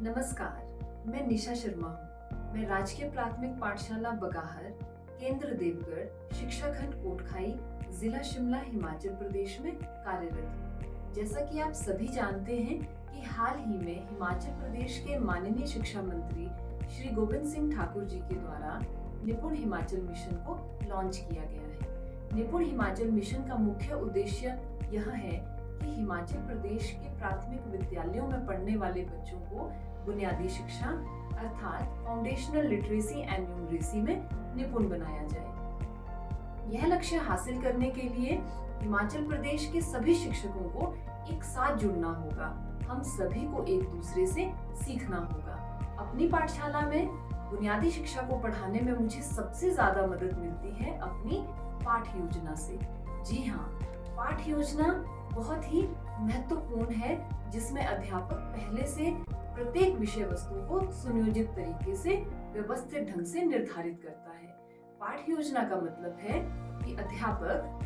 नमस्कार, मैं निशा शर्मा हूँ। मैं राजकीय प्राथमिक पाठशाला बगाहर, केंद्र देवगढ़, शिक्षा खंड कोटखाई, जिला शिमला, हिमाचल प्रदेश में कार्यरत हूँ। जैसा कि आप सभी जानते हैं कि हाल ही में हिमाचल प्रदेश के माननीय शिक्षा मंत्री श्री गोविंद सिंह ठाकुर जी के द्वारा निपुण हिमाचल मिशन को लॉन्च किया गया है। निपुण हिमाचल मिशन का मुख्य उद्देश्य यह है कि हिमाचल प्रदेश के प्राथमिक विद्यालयों में पढ़ने वाले बच्चों को बुनियादी शिक्षा अर्थात फाउंडेशनल लिटरेसी एंड न्यूमरेसी में निपुण बनाया जाए। यह लक्ष्य हासिल करने के लिए हिमाचल प्रदेश के सभी शिक्षकों को एक साथ जुड़ना होगा। हम सभी को एक दूसरे से सीखना होगा। अपनी पाठशाला में बुनियादी शिक्षा को पढ़ाने में मुझे सबसे ज्यादा मदद मिलती है अपनी पाठ योजना से। जी हाँ, पाठ योजना बहुत ही महत्वपूर्ण है, जिसमें अध्यापक पहले से प्रत्येक विषय वस्तु को सुनियोजित तरीके से व्यवस्थित ढंग से निर्धारित करता है। पाठ योजना का मतलब है कि अध्यापक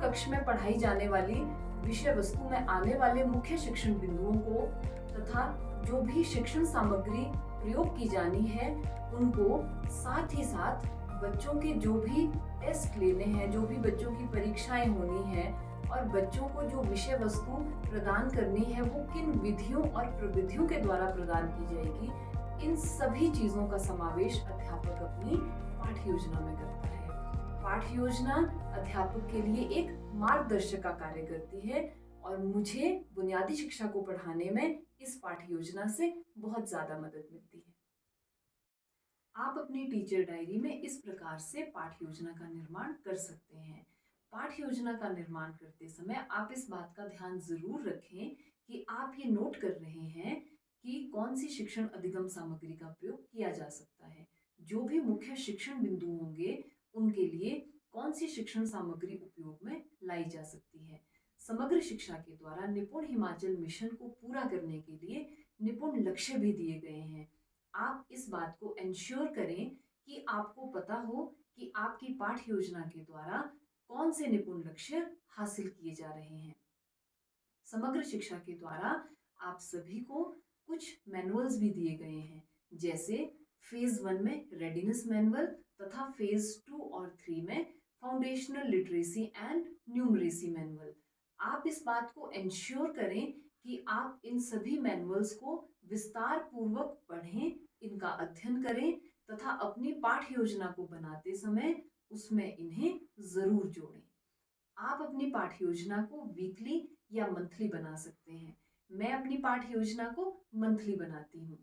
कक्ष में पढ़ाई जाने वाली विषय वस्तु में आने वाले मुख्य शिक्षण बिंदुओं को तथा जो भी शिक्षण सामग्री प्रयोग की जानी है उनको, साथ ही साथ बच्चों के जो भी टेस्ट लेने हैं, जो भी बच्चों की परीक्षाएं होनी है और बच्चों को जो विषय वस्तु प्रदान करनी है वो किन विधियों और प्रविधियों के द्वारा प्रदान की जाएगी, इन सभी चीजों का समावेश अध्यापक अपनी पाठ योजना में करता है। पाठ योजना अध्यापक के लिए एक मार्गदर्शक का कार्य करती है और मुझे बुनियादी शिक्षा को पढ़ाने में इस पाठ योजना से बहुत ज्यादा मदद मिलती है। आप अपनी टीचर डायरी में इस प्रकार से पाठ योजना का निर्माण कर सकते हैं। पाठ योजना का निर्माण करते समय आप इस बात का ध्यान जरूर रखें कि आप ये नोट कर रहे हैं कि कौन सी शिक्षण अधिगम सामग्री का प्रयोग किया जा सकता है। जो भी मुख्य शिक्षण बिंदु होंगे उनके लिए कौन सी शिक्षण सामग्री उपयोग में लाई जा सकती है। समग्र शिक्षा के द्वारा निपुण हिमाचल मिशन को पूरा करने के लिए निपुण लक्ष्य भी दिए गए हैं। आप इस बात को एंश्योर करें कि आपको पता हो कि आपकी पाठ योजना के द्वारा कौन से निपुण लक्ष्य हासिल किए जा रहे हैं। समग्र शिक्षा के द्वारा आप सभी को कुछ मैनुअल्स भी दिए गए हैं, जैसे फेज 1 में रेडीनेस मैनुअल तथा फेज 2 और 3 में foundational literacy and numeracy manual. आप इस बात को एंश्योर करें कि आप इन सभी मैनुअल्स को विस्तार पूर्वक पढ़ें, इनका अध्ययन करें तथा अपनी पाठ योजना को बनाते समय उसमें इन्हें जरूर जोड़ें। आप अपनी पाठ योजना को वीकली या मंथली बना सकते हैं। मैं अपनी पाठ योजना को मंथली बनाती हूँ।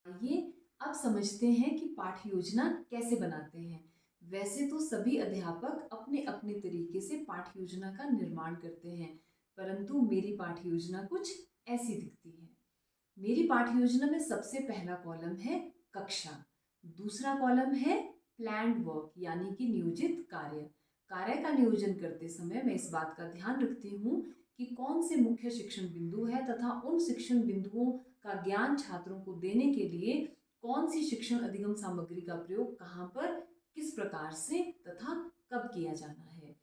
आइए अब समझते हैं कि पाठ योजना कैसे बनाते हैं। वैसे तो सभी अध्यापक अपने अपने तरीके से पाठ योजना का निर्माण करते हैं, परंतु मेरी पाठ योजना कुछ ऐसी दिखती है। मेरी पाठ योजना में सबसे पहला कॉलम है कक्षा, दूसरा कॉलम है प्लान्ड वर्क यानी कि नियोजित कार्य का नियोजन करते समय मैं इस बात का ध्यान रखती हूँ कि कौन से मुख्य शिक्षण बिंदु है तथा उन शिक्षण बिंदुओं का ज्ञान छात्रों को देने के लिए कौन सी शिक्षण अधिगम सामग्री का प्रयोग कहाँ पर, किस प्रकार से तथा कब किया जाना है।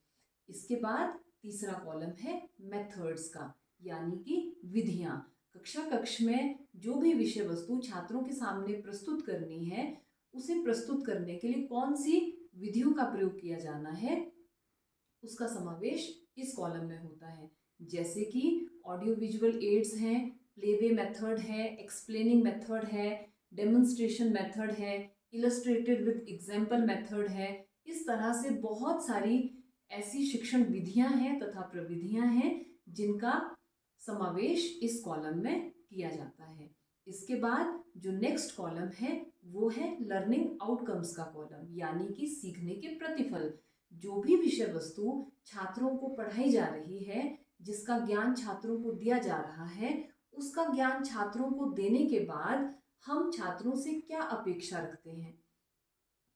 इसके बाद तीसरा कॉलम है मेथड्स का, यानी कि विधियां। कक्ष में जो भी विषय वस्तु छात्रों के सामने प्रस्तुत करनी है उसे प्रस्तुत करने के लिए कौन सी विधियों का प्रयोग किया जाना है, उसका समावेश इस कॉलम में होता है। जैसे कि ऑडियो विजुअल एड्स हैं, प्लेवे मेथड है, एक्सप्लेनिंग मेथड है, डेमोन्स्ट्रेशन मेथड है, इलस्ट्रेटेड विद एग्जाम्पल मेथड है। इस तरह से बहुत सारी ऐसी शिक्षण विधियां हैं तथा प्रविधियां हैं जिनका समावेश इस कॉलम में किया जाता है। इसके बाद जो नेक्स्ट कॉलम है वो है लर्निंग आउटकम्स का कॉलम, यानी कि सीखने के प्रतिफल। जो भी विषय वस्तु छात्रों को पढ़ाई जा रही है, जिसका ज्ञान छात्रों को दिया जा रहा है, उसका ज्ञान छात्रों को देने के बाद हम छात्रों से क्या अपेक्षा रखते हैं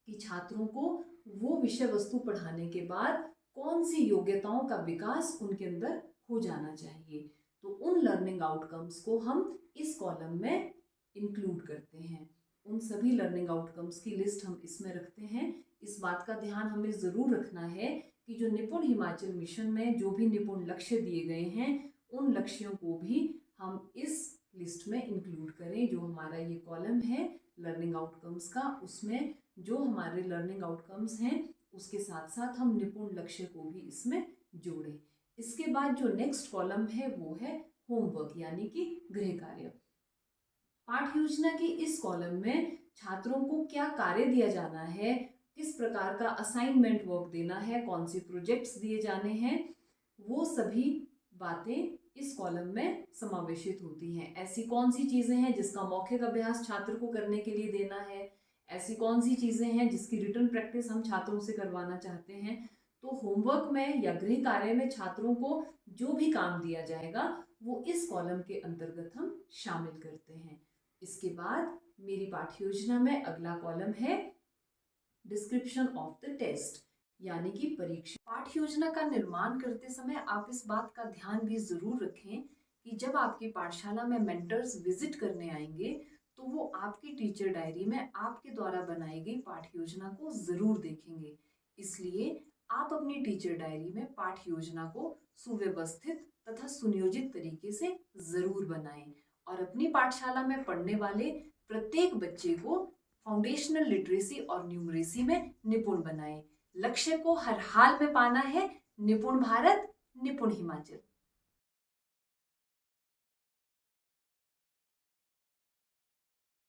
कि छात्रों को वो विषय वस्तु पढ़ाने के बाद कौन सी योग्यताओं का विकास उनके अंदर हो जाना चाहिए। तो उन लर्निंग आउटकम्स को हम इस कॉलम में इंक्लूड करते हैं। उन सभी लर्निंग आउटकम्स की लिस्ट हम इसमें रखते हैं। इस बात का ध्यान हमें ज़रूर रखना है कि जो निपुण हिमाचल मिशन में जो भी निपुण लक्ष्य दिए गए हैं उन लक्ष्यों को भी हम इस लिस्ट में इंक्लूड करें। जो हमारा ये कॉलम है लर्निंग आउटकम्स का, उसमें जो हमारे लर्निंग आउटकम्स हैं उसके साथ साथ हम निपुण लक्ष्य को भी इसमें जोड़ें। इसके बाद जो नेक्स्ट कॉलम है वो है होमवर्क यानी कि गृह कार्य। पाठ योजना के इस कॉलम में छात्रों को क्या कार्य दिया जाना है, किस प्रकार का असाइनमेंट वर्क देना है, कौन से प्रोजेक्ट्स दिए जाने हैं, वो सभी बातें इस कॉलम में समावेशित होती हैं। ऐसी कौन सी चीज़ें हैं जिसका मौखिक अभ्यास छात्र को करने के लिए देना है, ऐसी कौन सी चीज़ें हैं जिसकी रिटन प्रैक्टिस हम छात्रों से करवाना चाहते हैं। तो होमवर्क में या गृह कार्य में छात्रों को जो भी काम दिया जाएगा वो इस कॉलम के अंतर्गत हम शामिल करते हैं। इसके बाद मेरी पाठ्य योजना में अगला कॉलम है डिस्क्रिप्शन ऑफ द टेस्ट यानी कि परीक्षा। पाठ्य योजना का निर्माण करते समय आप इस बात का ध्यान भी जरूर रखें कि जब आपकी पाठशाला में मेंटर्स विजिट करने आएंगे तो वो आपकी टीचर डायरी में आपके द्वारा बनाई गई पाठ्य योजना को जरूर देखेंगे। इसलिए आप अपनी टीचर डायरी में पाठ्य योजना को सुव्यवस्थित तथा सुनियोजित तरीके से जरूर बनाएं और अपनी पाठशाला में पढ़ने वाले प्रत्येक बच्चे को फाउंडेशनल लिटरेसी और न्यूमरेसी में निपुण बनाएं। लक्ष्य को हर हाल में पाना है। निपुण भारत, निपुण हिमाचल।